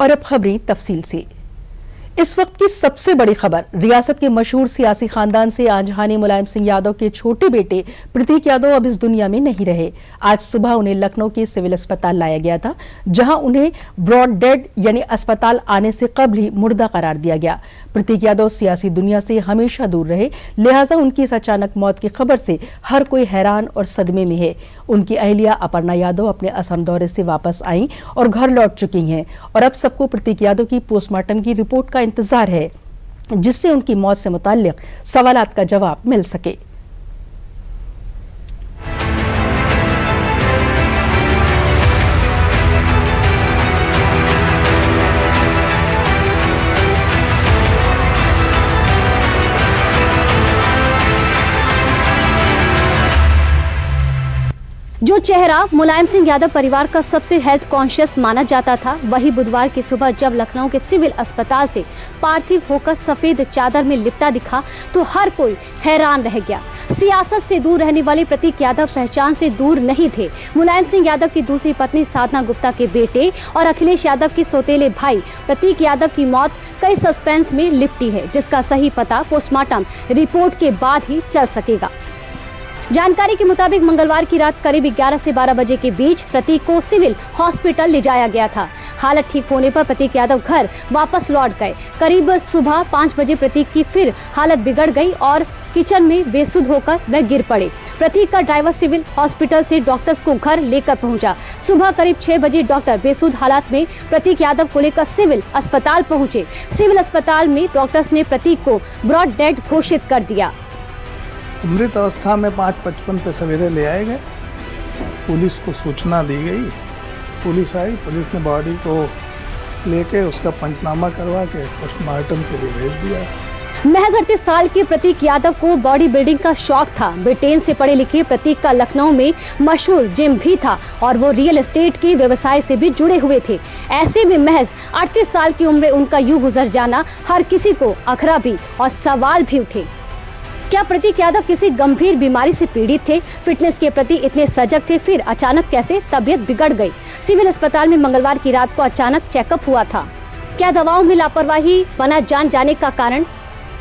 और अब खबरें तफसील से। इस वक्त की सबसे बड़ी खबर, रियासत के मशहूर सियासी खानदान से आंजहानी मुलायम सिंह यादव के छोटे बेटे प्रतीक यादव अब इस दुनिया में नहीं रहे। आज सुबह उन्हें लखनऊ के सिविल अस्पताल लाया गया था, जहां उन्हें ब्रॉड डेड यानी अस्पताल आने से कबल ही मुर्दा करार दिया गया। प्रतीक यादव सियासी दुनिया से हमेशा दूर रहे, लिहाजा उनकी इस अचानक मौत की खबर से हर कोई हैरान और सदमे में है। उनकी अहलिया अपर्णा यादव अपने असम दौरे से वापस आईं और घर लौट चुकी हैं और अब सबको प्रतीक यादव की पोस्टमार्टम की रिपोर्ट का इंतजार है, जिससे उनकी मौत से मुताल्लिक सवालात का जवाब मिल सके। जो चेहरा मुलायम सिंह यादव परिवार का सबसे हेल्थ कॉन्शियस माना जाता था, वही बुधवार की सुबह जब लखनऊ के सिविल अस्पताल से पार्थिव होकर सफेद चादर में लिपटा दिखा तो हर कोई हैरान रह गया। सियासत से दूर रहने वाले प्रतीक यादव पहचान से दूर नहीं थे। मुलायम सिंह यादव की दूसरी पत्नी साधना गुप्ता के बेटे और अखिलेश यादव के सौतेले भाई प्रतीक यादव की मौत कई सस्पेंस में लिपटी है, जिसका सही पता पोस्टमार्टम रिपोर्ट के बाद ही चल सकेगा। जानकारी के मुताबिक मंगलवार की रात करीब 11 से 12 बजे के बीच प्रतीक को सिविल हॉस्पिटल ले जाया गया था। हालत ठीक होने पर प्रतीक यादव घर वापस लौट गए। करीब सुबह 5 बजे प्रतीक की फिर हालत बिगड़ गई और किचन में बेसुध होकर वह गिर पड़े। प्रतीक का ड्राइवर सिविल हॉस्पिटल से डॉक्टर्स को घर लेकर पहुंचा। सुबह करीब 6 बजे डॉक्टर बेसुध हालात में प्रतीक यादव को लेकर सिविल अस्पताल पहुंचे। सिविल अस्पताल में डॉक्टर्स ने प्रतीक को ब्रॉड डेड घोषित कर दिया। मृत अवस्था में 5:55 पे सवेरे ले आए गए। पुलिस को सूचना दी गई, पुलिस आई, पुलिस ने बॉडी को लेके उसका पंचनामा करवा के पोस्टमार्टम के लिए भेज दिया। महज 38 साल के प्रतीक यादव को बॉडी बिल्डिंग का शौक था। ब्रिटेन से पढ़े लिखे प्रतीक का लखनऊ में मशहूर जिम भी था और वो रियल एस्टेट के व्यवसाय से भी जुड़े हुए थे। ऐसे में महज 38 साल की उम्र उनका यूं गुजर जाना हर किसी को अखरा भी और सवाल भी उठे। क्या प्रतीक यादव किसी गंभीर बीमारी से पीड़ित थे? फिटनेस के प्रति इतने सजग थे, फिर अचानक कैसे तबीयत बिगड़ गई? सिविल अस्पताल में मंगलवार की रात को अचानक चेकअप हुआ था। क्या दवाओं में लापरवाही बना जान जाने का कारण?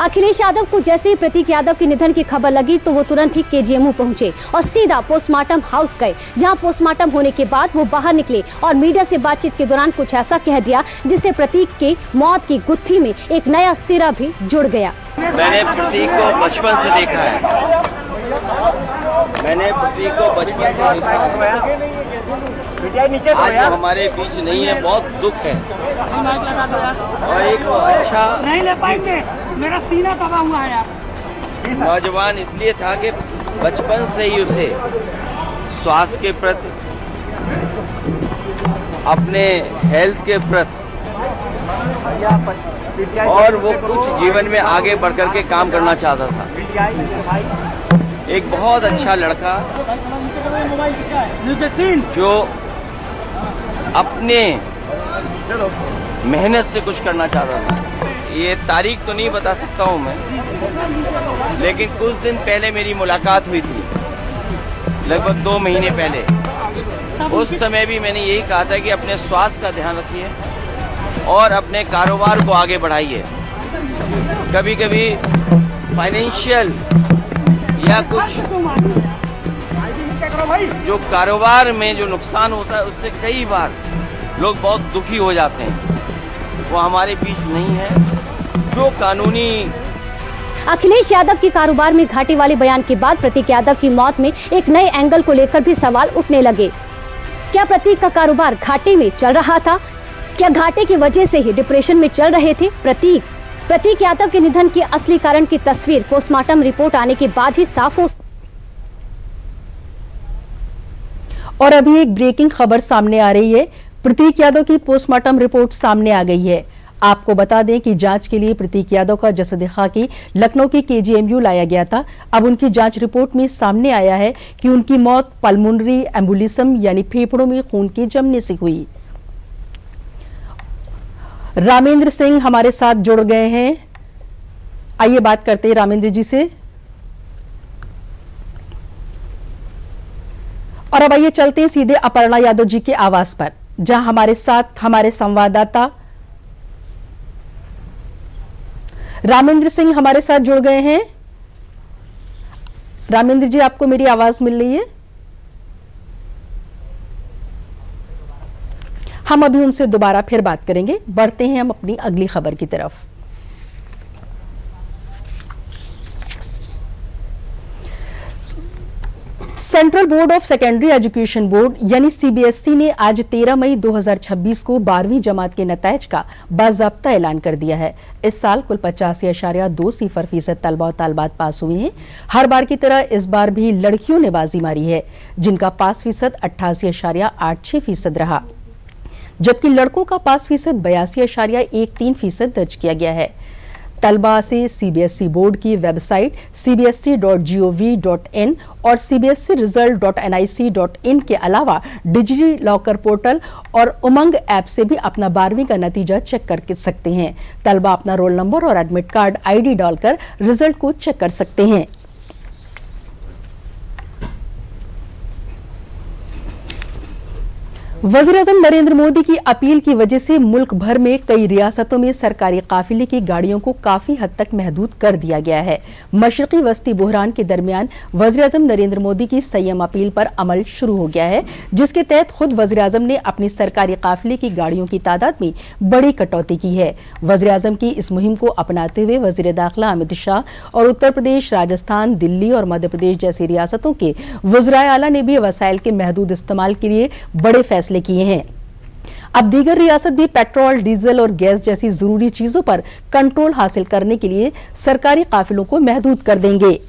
अखिलेश यादव को जैसे ही प्रतीक यादव के निधन की खबर लगी तो वो तुरंत ही केजीएमयू पहुंचे और सीधा पोस्टमार्टम हाउस गए, जहां पोस्टमार्टम होने के बाद वो बाहर निकले और मीडिया से बातचीत के दौरान कुछ ऐसा कह दिया जिससे प्रतीक के मौत की गुत्थी में एक नया सिरा भी जुड़ गया। मैंने प्रतीक को बचपन से देखा है, मैंने प्रतीक को बचपन से देखा है। आज हमारे बीच नहीं है, बहुत दुख है और एक अच्छा नहीं ले पाएंगे, मेरा सीना दबा हुआ है। नौजवान इसलिए था कि बचपन से ही उसे स्वास्थ्य के प्रति, अपने हेल्थ के प्रति और वो कुछ जीवन में आगे बढ़कर के काम करना चाहता था। एक बहुत अच्छा लड़का जो अपने मेहनत से कुछ करना चाहता था। ये तारीख तो नहीं बता सकता हूँ मैं, लेकिन कुछ दिन पहले मेरी मुलाकात हुई थी, लगभग 2 महीने पहले। उस समय भी मैंने यही कहा था कि अपने स्वास्थ्य का ध्यान रखिए और अपने कारोबार को आगे बढ़ाइए। कभी कभी फाइनेंशियल या कुछ जो कारोबार में जो नुकसान होता है उससे कई बार लोग बहुत दुखी हो जाते हैं। वो हमारे बीच नहीं है। जो कानूनी अखिलेश यादव के कारोबार में घाटे वाले बयान के बाद प्रतीक यादव की मौत में एक नए एंगल को लेकर भी सवाल उठने लगे। क्या प्रतीक का कारोबार घाटे में चल रहा था? क्या घाटे की वजह से ही डिप्रेशन में चल रहे थे प्रतीक यादव के निधन के असली कारण की तस्वीर पोस्टमार्टम रिपोर्ट आने के बाद ही साफ हो। और अभी एक ब्रेकिंग खबर सामने आ रही है। प्रतीक यादव की पोस्टमार्टम रिपोर्ट सामने आ गई है। आपको बता दें कि जांच के लिए प्रतीक यादव का जसद खाकी लखनऊ के केजीएमयू लाया गया था। अब उनकी जांच रिपोर्ट में सामने आया है कि उनकी मौत पल्मोनरी एम्बुलिज्म यानी फेफड़ों में खून के जमने से हुई। रामेंद्र सिंह हमारे साथ जुड़ गए हैं, आइए बात करते हैं रामेंद्र जी से। और अब आइए चलते हैं सीधे अपर्णा यादव जी के आवास पर, जहां हमारे साथ हमारे संवाददाता रामेंद्र सिंह हमारे साथ जुड़ गए हैं। रामेंद्र जी, आपको मेरी आवाज मिल रही है? हम अभी उनसे दोबारा फिर बात करेंगे। बढ़ते हैं हम अपनी अगली खबर की तरफ। Central board of secondary education board यानी सीबीएसई ने आज 13 मई 2026 को 12वीं जमात के नताइज का बाज़ाब्ता ऐलान कर दिया है। इस साल कुल 85.20% तलबा और तालबात पास हुए हैं। हर बार की तरह इस बार भी लड़कियों ने बाजी मारी है, जिनका पास फीसद 88.86% रहा, जबकि लड़कों का पास फीसद 82.13% दर्ज किया गया है। तलबा से सीबीएसई बोर्ड की वेबसाइट cbse.gov.in और cbseresult.nic.in के अलावा डिजी लॉकर पोर्टल और उमंग ऐप से भी अपना 12वीं का नतीजा चेक कर सकते हैं। तलबा अपना रोल नंबर और एडमिट कार्ड आईडी डालकर रिजल्ट को चेक कर सकते हैं। वज़ीर-ए-आज़म नरेंद्र मोदी की अपील की वजह से मुल्क भर में कई रियासतों में सरकारी काफिले की गाड़ियों को काफी हद तक महदूद कर दिया गया है। मशरकी वस्ती बहरान के दरमियान वज़ीर-ए-आज़म नरेंद्र मोदी की संयम अपील पर अमल शुरू हो गया है, जिसके तहत खुद वज़ीर-ए-आज़म ने अपनी सरकारी काफिले की गाड़ियों की तादाद में बड़ी कटौती की है। वज़ीर-ए-आज़म की इस मुहिम को अपनाते हुए वज़ीर दाखिला अमित शाह और उत्तर प्रदेश, राजस्थान, दिल्ली और मध्य प्रदेश जैसी रियासतों के वज़राए आला ने भी वसाइल के महदूद इस्तेमाल के लिए बड़े फैसले किए हैं। अब दीगर रियासत भी पेट्रोल, डीजल और गैस जैसी जरूरी चीजों पर कंट्रोल हासिल करने के लिए सरकारी काफिलों को महदूद कर देंगे।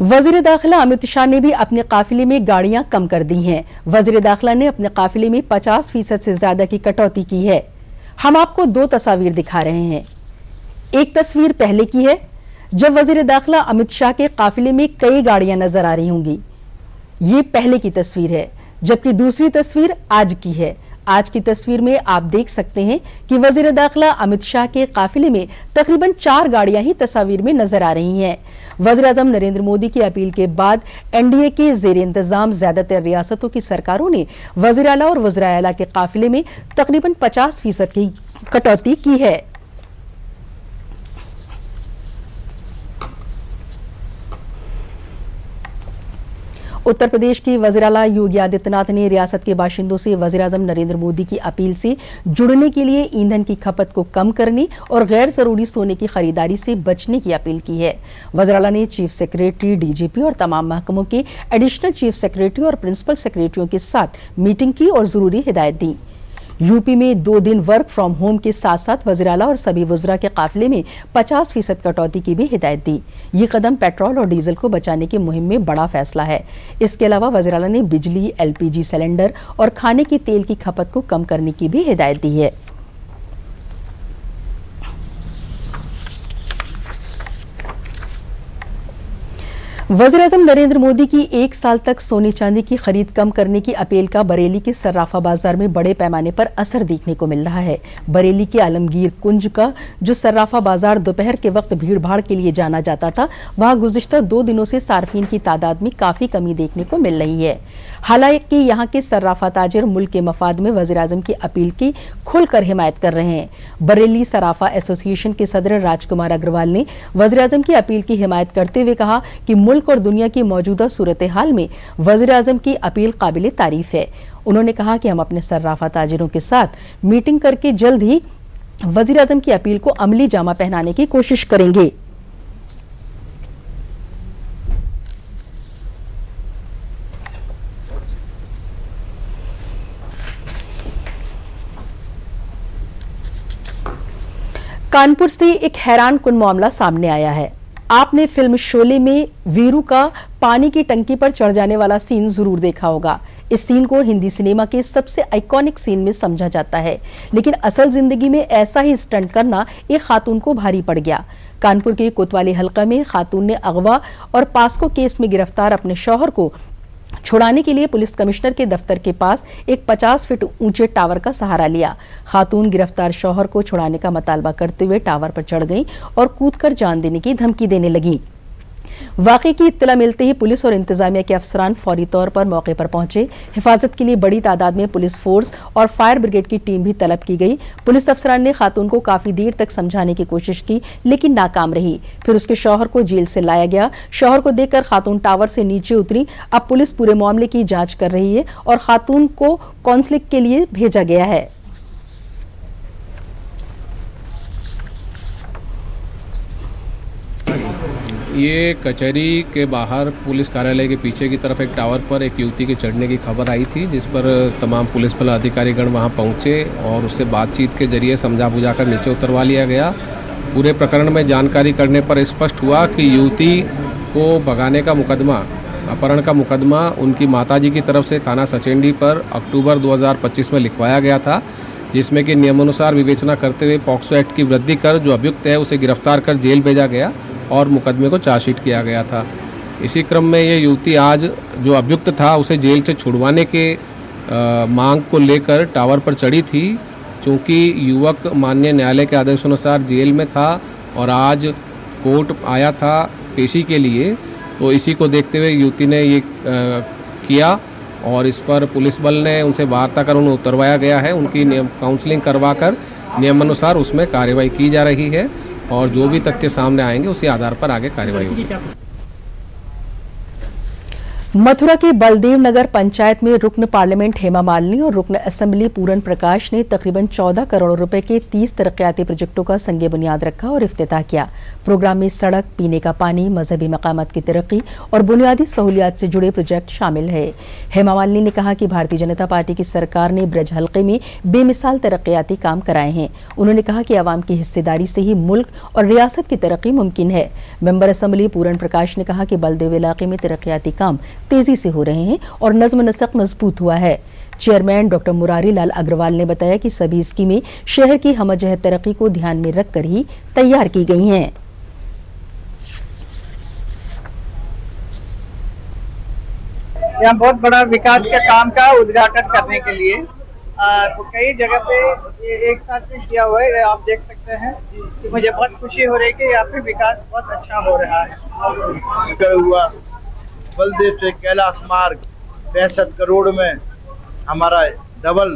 वज़ीर दाखिला अमित शाह ने भी अपने काफिले में गाड़ियां कम कर दी हैं। वज़ीर दाखिला ने अपने काफिले में 50% से ज्यादा की कटौती की है। हम आपको दो तस्वीर दिखा रहे हैं। एक तस्वीर पहले की है, जब वज़ीर दाखिला अमित शाह के काफिले में कई गाड़ियां नजर आ रही होंगी। ये पहले की तस्वीर है, जबकि दूसरी तस्वीर आज की है। आज की तस्वीर में आप देख सकते हैं कि वज़ीर दाखिला अमित शाह के काफिले में तकरीबन 4 गाड़ियां ही तस्वीर में नजर आ रही हैं। वज़ीर-ए-आज़म नरेंद्र मोदी की अपील के बाद एनडीए के ज़ेर इंतजाम ज्यादातर रियासतों की सरकारों ने वज़ीर आला और वज़राए आला के काफिले में तकरीबन 50% की कटौती की है। उत्तर प्रदेश के वज़ीर आला योगी आदित्यनाथ ने रियासत के बाशिंदों से वज़ीर-ए-आज़म नरेंद्र मोदी की अपील से जुड़ने के लिए ईंधन की खपत को कम करने और गैर जरूरी सोने की खरीदारी से बचने की अपील की है। वज़ीर आला ने चीफ सेक्रेटरी, डीजीपी और तमाम महकमों के एडिशनल चीफ सेक्रेटरी और प्रिंसिपल सेक्रेटरियों के साथ मीटिंग की और जरूरी हिदायत दी। यूपी में 2 दिन वर्क फ्रॉम होम के साथ साथ वज़ीर आला और सभी वज़रा के काफिले में 50% कटौती की भी हिदायत दी। ये कदम पेट्रोल और डीजल को बचाने की मुहिम में बड़ा फैसला है। इसके अलावा वज़ीर आला ने बिजली, एलपीजी सिलेंडर और खाने के तेल की खपत को कम करने की भी हिदायत दी है। वज़ीर-ए-आज़म नरेंद्र मोदी की 1 साल तक सोने चांदी की खरीद कम करने की अपील का बरेली के सर्राफा बाजार में बड़े पैमाने पर असर देखने को मिल रहा है। बरेली के आलमगीर कुंज का जो सर्राफा बाजार दोपहर के वक्त भीड़ भाड़ के लिए जाना जाता था, वहां गुज़िश्ता 2 दिनों से सार्फिन की तादाद में काफी कमी देखने को मिल रही है। हालांकि यहाँ के सर्राफा ताजिर मुल्क के मफाद में वज़ीर-ए-आज़म की अपील की खुलकर हिमायत कर रहे हैं। बरेली सराफा एसोसिएशन के सदर राजकुमार अग्रवाल ने वज़ीर-ए-आज़म की अपील की हिमायत करते हुए कहा कि मुल्क और दुनिया की मौजूदा सूरत हाल में वज़ीर-ए-आज़म की अपील काबिल तारीफ है। उन्होंने कहा कि हम अपने सर्राफा ताजिरों के साथ मीटिंग करके जल्द ही वज़ीर-ए-आज़म की अपील को अमली जामा पहनाने की कोशिश करेंगे। कानपुर से एक हैरान कुन मामला सामने आया है। आपने फिल्म शोले में वीरू का पानी की टंकी पर चढ़ जाने वाला सीन जरूर देखा होगा। इस सीन को हिंदी सिनेमा के सबसे आइकॉनिक सीन में समझा जाता है, लेकिन असल जिंदगी में ऐसा ही स्टंट करना एक खातून को भारी पड़ गया। कानपुर के कोतवाली हलका में खातून ने अगवा और पास्को केस में गिरफ्तार अपने शौहर को छुड़ाने के लिए पुलिस कमिश्नर के दफ्तर के पास एक 50 फीट ऊंचे टावर का सहारा लिया। खातून गिरफ्तार शौहर को छुड़ाने का मुतालबा करते हुए टावर पर चढ़ गई और कूदकर जान देने की धमकी देने लगी। वाकई की इत्तला मिलते ही पुलिस और इंतजामिया के अफसरान फौरी तौर पर मौके पर पहुंचे। हिफाजत के लिए बड़ी तादाद में पुलिस फोर्स और फायर ब्रिगेड की टीम भी तलब की गई। पुलिस अफसरान ने खातून को काफी देर तक समझाने की कोशिश की, लेकिन नाकाम रही। फिर उसके शौहर को जेल से लाया गया। शौहर को देखकर खातून टावर से नीचे उतरी। अब पुलिस पूरे मामले की जांच कर रही है और खातून को काउंसलिंग के लिए भेजा गया है। ये कचहरी के बाहर पुलिस कार्यालय के पीछे की तरफ एक टावर पर एक युवती के चढ़ने की खबर आई थी, जिस पर तमाम पुलिस बल अधिकारीगण वहां पहुंचे और उससे बातचीत के जरिए समझा बुझाकर नीचे उतरवा लिया गया। पूरे प्रकरण में जानकारी करने पर स्पष्ट हुआ कि युवती को भगाने का मुकदमा, अपहरण का मुकदमा उनकी माताजी की तरफ से थाना सचेंडी पर अक्टूबर 2025 में लिखवाया गया था, जिसमें कि नियमानुसार विवेचना करते हुए पॉक्सो एक्ट की वृद्धि कर जो अभियुक्त है उसे गिरफ्तार कर जेल भेजा गया और मुकदमे को चार्जशीट किया गया था। इसी क्रम में ये युवती आज जो अभियुक्त था उसे जेल से छुड़वाने के मांग को लेकर टावर पर चढ़ी थी। चूँकि युवक माननीय न्यायालय के आदेशानुसार जेल में था और आज कोर्ट आया था पेशी के लिए, तो इसी को देखते हुए युवती ने ये किया और इस पर पुलिस बल ने उनसे वार्ता कर उन्हें उतरवाया गया है। उनकी काउंसलिंग करवाकर नियमानुसार उसमें कार्रवाई की जा रही है और जो भी तथ्य सामने आएंगे उसी आधार पर आगे कार्रवाई होगी। मथुरा के बलदेव नगर पंचायत में रुकन पार्लियामेंट हेमा मालिनी और रुकन असेंबली पूरन प्रकाश ने तकरीबन 14 करोड़ रुपए के 30 तरक्याती प्रोजेक्टों का संगे बुनियाद रखा और इफ्तिताह किया। प्रोग्राम में सड़क, पीने का पानी, मजहबी मकामात की तरक्की और बुनियादी सहूलियात से जुड़े प्रोजेक्ट शामिल है। हेमा मालिनी ने कहा कि भारतीय जनता पार्टी की सरकार ने ब्रज हल्के में बेमिसाल तरक्याती काम कराए हैं। उन्होंने कहा कि आवाम की हिस्सेदारी से ही मुल्क और रियासत की तरक्की मुमकिन है। मेंबर असेंबली पूरन प्रकाश ने कहा कि बलदेव इलाके में तरक्याती काम तेजी से हो रहे हैं और नज्म नसक मजबूत हुआ है। चेयरमैन डॉक्टर मुरारी लाल अग्रवाल ने बताया कि सभी स्कीमें शहर की हमजहत तरक्की को ध्यान में रखकर ही तैयार की गई हैं। यहाँ बहुत बड़ा विकास के काम का उद्घाटन करने के लिए तो कई जगह पे ये एक साथ में किया हुआ है। आप देख सकते हैं कि मुझे बहुत खुशी हो रही है कि यहाँ पे विकास बहुत अच्छा हो रहा है। हुआ बलदेव से कैलाश मार्ग 65 करोड़ में हमारा डबल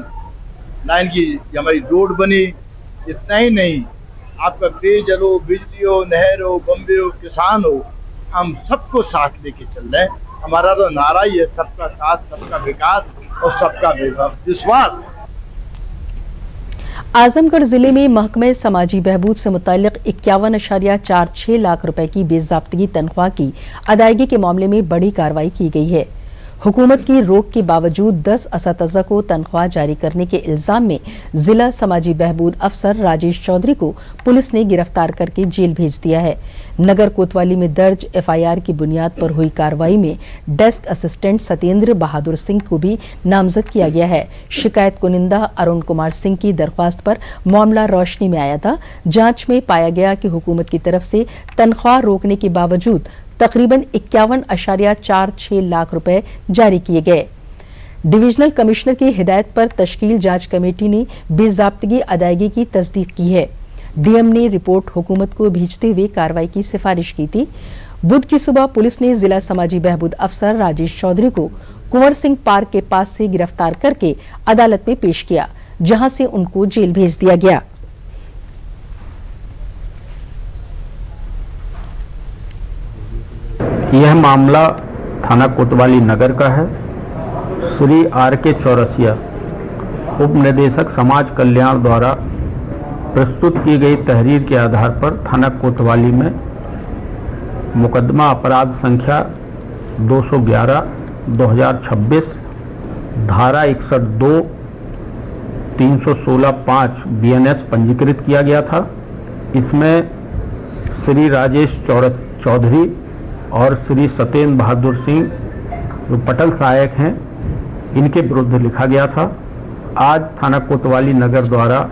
लाइन की हमारी रोड बनी। इतना ही नहीं, आपका पेयजल हो, बिजली हो, नहर हो, बम्बे हो, किसान हो, हम सबको साथ लेके चल रहे हैं। हमारा तो नारा ही है, सबका साथ, सबका विकास और सबका विश्वास। आजमगढ़ जिले में महकमे समाजी बहबूद से मुताल्लिक 51.46 लाख रुपए की बेज़ाब्तगी तनख्वाह की अदायगी के मामले में बड़ी कार्रवाई की गई है। हुकूमत की रोक के बावजूद 10 असातिज़ा को तनख्वाह जारी करने के इल्जाम में जिला समाजी बहबूद अफसर राजेश चौधरी को पुलिस ने गिरफ्तार करके जेल भेज दिया है। नगर कोतवाली में दर्ज एफआईआर की बुनियाद पर हुई कार्रवाई में डेस्क असिस्टेंट सत्येंद्र बहादुर सिंह को भी नामजद किया गया है। शिकायत कुनिंदा अरुण कुमार सिंह की दरख्वास्त पर मामला रोशनी में आया था। जांच में पाया गया कि हुकूमत की तरफ से तनख्वाह रोकने के बावजूद तकरीबन 51.46 लाख रुपए जारी किए गए। डिविजनल कमिश्नर की हिदायत पर तश्कील जांच कमेटी ने बेज़ाब्तगी अदायगी की तस्दीक की है। डीएम ने रिपोर्ट हुकूमत को भेजते हुए कार्रवाई की सिफारिश की थी। बुध की सुबह पुलिस ने जिला समाजी बहबूद अफसर राजेश चौधरी को कुंवर सिंह पार्क के पास से गिरफ्तार करके अदालत में पेश किया, जहां से उनको जेल भेज दिया गया। यह मामला थाना कोतवाली नगर का है। श्री R.K. चौरसिया उप निदेशक समाज कल्याण द्वारा प्रस्तुत की गई तहरीर के आधार पर थाना कोतवाली में मुकदमा अपराध संख्या 211/2026 धारा 61(2) 316(5) BNS पंजीकृत किया गया था। इसमें श्री राजेश चौधरी और श्री सत्येंद्र बहादुर सिंह जो पटल सहायक हैं, इनके विरुद्ध लिखा गया था। आज थाना कोतवाली नगर द्वारा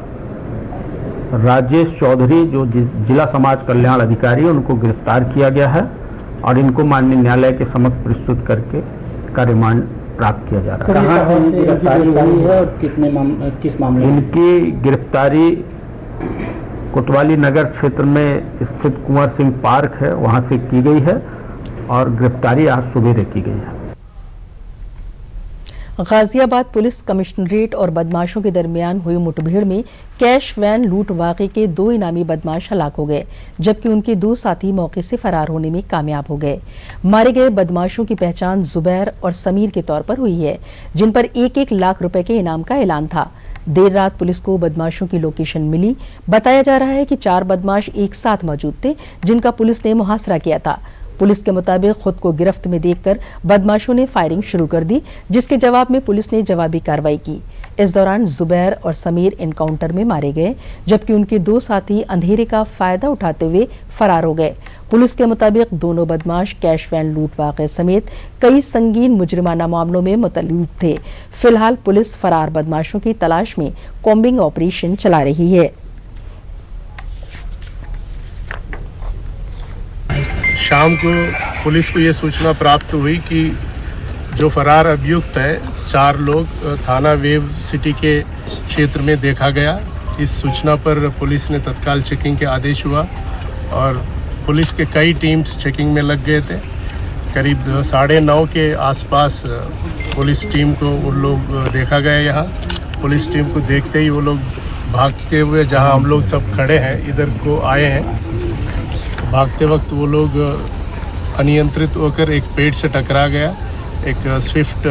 राजेश चौधरी जो जिला समाज कल्याण अधिकारी उनको गिरफ्तार किया गया है और इनको माननीय न्यायालय के समक्ष प्रस्तुत करके का रिमांड प्राप्त किया जा रहा है। कहाँ से गिरफ्तारी हुई है और किस मामले में? इनकी गिरफ्तारी कोतवाली नगर क्षेत्र में स्थित कुंवर सिंह पार्क है, वहां से की गई है और गिरफ्तारी आज सुबह की गई है। गाजियाबाद पुलिस कमिश्नरेट और बदमाशों के दरमियान हुई मुठभेड़ में कैश वैन लूट वाक़े के 2 इनामी बदमाश हलाक हो गए, जबकि उनके 2 साथी मौके से फरार होने में कामयाब हो गए। मारे गए बदमाशों की पहचान जुबैर और समीर के तौर पर हुई है, जिन पर 1-1 लाख रुपए के इनाम का ऐलान था। देर रात पुलिस को बदमाशों की लोकेशन मिली। बताया जा रहा है कि 4 बदमाश एक साथ मौजूद थे, जिनका पुलिस ने मुहासरा किया था। पुलिस के मुताबिक खुद को गिरफ्त में देखकर बदमाशों ने फायरिंग शुरू कर दी, जिसके जवाब में पुलिस ने जवाबी कार्रवाई की। इस दौरान जुबैर और समीर एनकाउंटर में मारे गए, जबकि उनके 2 साथी अंधेरे का फायदा उठाते हुए फरार हो गए। पुलिस के मुताबिक दोनों बदमाश कैश वैन लूट वाक़े समेत कई संगीन मुजरिमाना मामलों में मुतल्लिक थे। फिलहाल पुलिस फरार बदमाशों की तलाश में कॉम्बिंग ऑपरेशन चला रही है। शाम को पुलिस को ये सूचना प्राप्त हुई कि जो फरार अभियुक्त है 4 लोग थाना वेव सिटी के क्षेत्र में देखा गया। इस सूचना पर पुलिस ने तत्काल चेकिंग के आदेश हुआ और पुलिस के कई टीम्स चेकिंग में लग गए थे। करीब 9:30 के आसपास पुलिस टीम को उन लोग देखा गया। यहाँ पुलिस टीम को देखते ही वो लोग भागते हुए जहाँ हम लोग सब खड़े हैं इधर को आए हैं। भागते वक्त वो लोग अनियंत्रित होकर एक पेड़ से टकरा गया। एक स्विफ्ट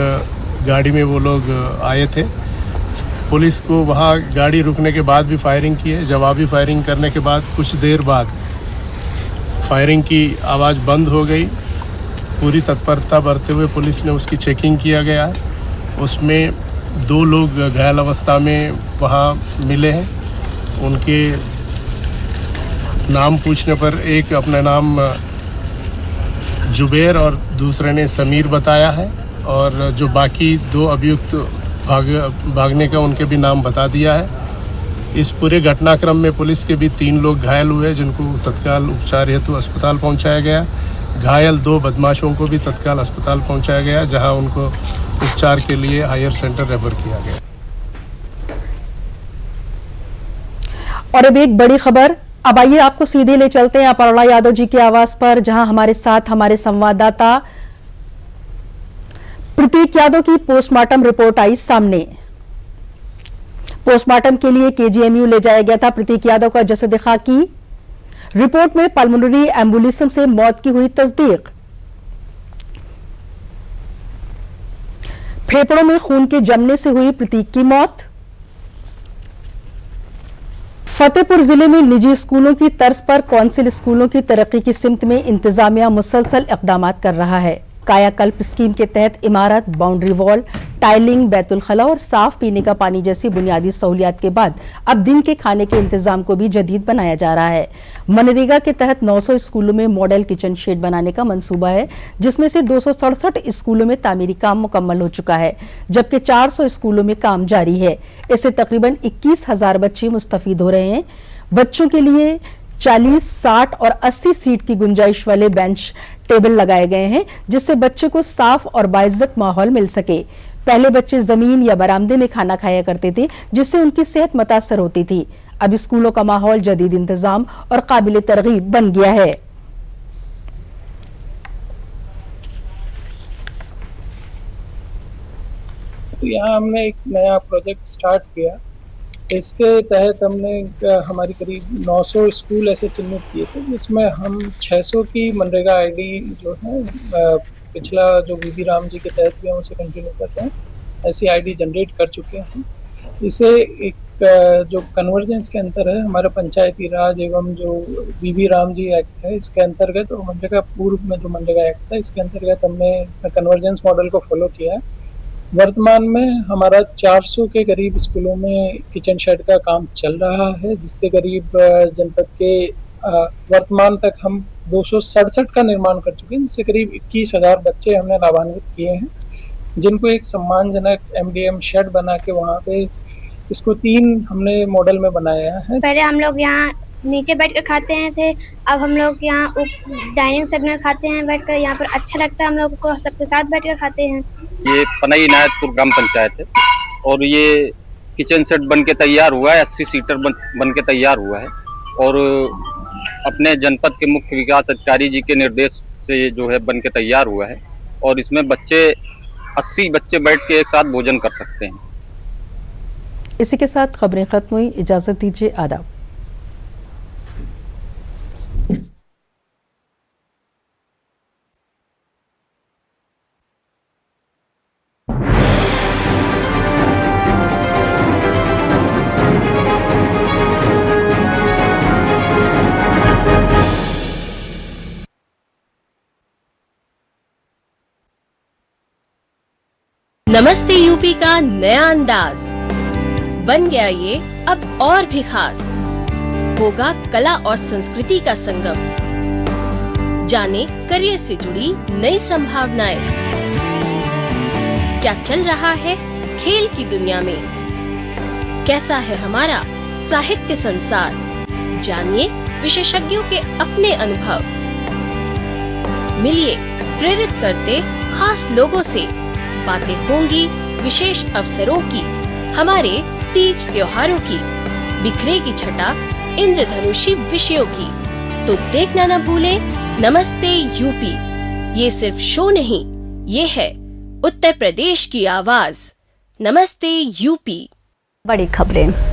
गाड़ी में वो लोग आए थे। पुलिस को वहाँ गाड़ी रुकने के बाद भी फायरिंग की है। जवाबी फायरिंग करने के बाद कुछ देर बाद फायरिंग की आवाज़ बंद हो गई। पूरी तत्परता बरते हुए पुलिस ने उसकी चेकिंग किया गया। उसमें 2 लोग घायल अवस्था में वहाँ मिले हैं। उनके नाम पूछने पर एक अपना नाम जुबैर और दूसरे ने समीर बताया है और जो बाकी 2 अभियुक्त भागने का उनके भी नाम बता दिया है। इस पूरे घटनाक्रम में पुलिस के भी 3 लोग घायल हुए, जिनको तत्काल उपचार हेतु अस्पताल पहुंचाया गया। घायल 2 बदमाशों को भी तत्काल अस्पताल पहुंचाया गया, जहां उनको उपचार के लिए हायर सेंटर रेफर किया गया। और अब एक बड़ी खबर, अब आइए आपको सीधे ले चलते हैं अपर्णा यादव जी के आवास पर, जहां हमारे साथ हमारे संवाददाता प्रतीक यादव की पोस्टमार्टम रिपोर्ट आई सामने। पोस्टमार्टम के लिए केजीएमयू ले जाया गया था प्रतीक यादव का जसद खाकी। रिपोर्ट में पल्मोनरी एम्बोलिज्म से मौत की हुई तस्दीक। फेफड़ों में खून के जमने से हुई प्रतीक की मौत। फतेहपुर जिले में निजी स्कूलों की तर्ज पर कौंसिल स्कूलों की तरक्की की सिमत में इंतजामिया मुसलसल इक़दामात कर रहा है। कायाकल्प स्कीम के तहत इमारत, बाउंड्री वॉल, टाइलिंग, बैतुल खला और साफ पीने का पानी जैसी बुनियादी सहूलियात के बाद अब दिन के खाने के इंतजाम को भी जदीद बनाया जा रहा है। मनरेगा के तहत 900 स्कूलों में मॉडल किचन शेड बनाने का मंसूबा है, जिसमें से 267 स्कूलों में तामीरी काम मुकम्मल हो चुका है, जबकि 400 स्कूलों में काम जारी है। इससे तकरीबन 21,000 बच्चे मुस्तफीद हो रहे हैं। बच्चों के लिए 40, 60 और 80 सीट की गुंजाइश वाले बेंच टेबल लगाए गए हैं, जिससे बच्चे को साफ और बाइज्जत माहौल मिल सके। पहले बच्चे जमीन या बरामदे में खाना खाया करते थे, जिससे उनकी सेहत मुतासर होती थी। अब स्कूलों का माहौल जदीद इंतजाम और काबिल तरगीब बन गया है। तो यहाँ हमने एक नया प्रोजेक्ट स्टार्ट किया। इसके तहत हमने हमारी करीब 900 स्कूल ऐसे चिन्हित किए थे, जिसमें हम 600 की मनरेगा आईडी जो है पिछला जो बीबी राम जी के तहत भी हम उसे कंटिन्यू करते हैं, ऐसी आईडी जनरेट कर चुके हैं। इसे एक जो कन्वर्जेंस के अंतर है हमारा पंचायती राज एवं जो बीबी राम जी एक्ट है, इसके अंतर्गत और मनरेगा पूर्व में जो मनरेगा एक्ट था, इसके अंतर्गत हमने इसमें कन्वर्जेंस मॉडल को फॉलो किया है। वर्तमान में हमारा 400 के करीब स्कूलों में किचन शेड का काम चल रहा है, जिससे करीब जनपद के वर्तमान तक हम 267 का निर्माण कर चुके हैं, जिससे करीब 21,000 बच्चे हमने लाभान्वित किए हैं, जिनको एक सम्मानजनक MDM शेड बना के वहाँ पे इसको 3 हमने मॉडल में बनाया है। पहले हम लोग यहाँ नीचे बैठ कर खाते हैं थे, अब हम लोग यहाँ डाइनिंग सेट में खाते हैं बैठकर। यहाँ पर अच्छा लगता है, हम लोग को सबके साथ बैठकर खाते हैं। ये पनई इनायतपुर ग्राम पंचायत है और ये किचन सेट बन के तैयार हुआ है, 80 सीटर बन के तैयार हुआ है और अपने जनपद के मुख्य विकास अधिकारी जी के निर्देश से जो है बन के तैयार हुआ है और इसमें बच्चे 80 बच्चे बैठ के एक साथ भोजन कर सकते हैं। इसी के साथ खबरें खत्म हुई। इजाजत दीजिए, आदाब। नमस्ते यूपी का नया अंदाज बन गया ये अब और भी खास। होगा कला और संस्कृति का संगम। जाने करियर से जुड़ी नई संभावनाएं। क्या चल रहा है खेल की दुनिया में, कैसा है हमारा साहित्य संसार। जानिए विशेषज्ञों के अपने अनुभव। मिलिए प्रेरित करते खास लोगों से। बातें होंगी विशेष अवसरों की, हमारे तीज त्योहारों की। बिखरेगी छटा इंद्रधनुषी विषयों की। तो देखना न भूलें नमस्ते यूपी। ये सिर्फ शो नहीं, ये है उत्तर प्रदेश की आवाज। नमस्ते यूपी। बड़ी खबरें।